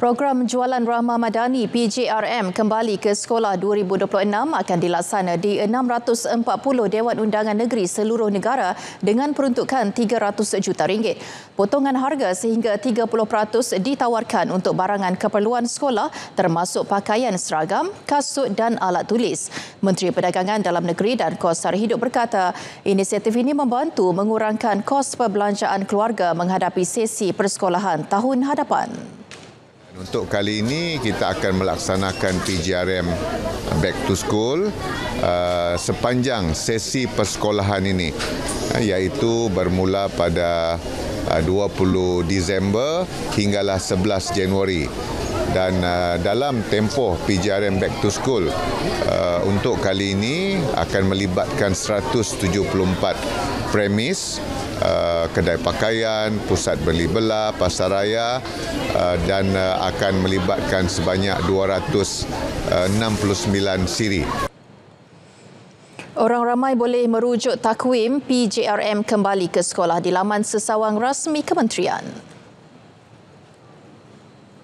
Program Jualan Rahmah Madani PJRM kembali ke sekolah 2026 akan dilaksana di 640 Dewan Undangan Negeri seluruh negara dengan peruntukan RM300 juta. Potongan harga sehingga 30% ditawarkan untuk barangan keperluan sekolah termasuk pakaian seragam, kasut dan alat tulis. Menteri Perdagangan Dalam Negeri dan Kos Sara Hidup berkata, inisiatif ini membantu mengurangkan kos perbelanjaan keluarga menghadapi sesi persekolahan tahun hadapan. Untuk kali ini kita akan melaksanakan PJRM Back to School sepanjang sesi persekolahan ini, iaitu bermula pada 20 Disember hinggalah 11 Januari. Dan dalam tempoh PJRM Back to School untuk kali ini akan melibatkan 174 premis, kedai pakaian, pusat beli belah, pasaraya dan akan melibatkan sebanyak 269 siri. Orang ramai boleh merujuk takwim PJRM kembali ke sekolah di laman sesawang rasmi kementerian.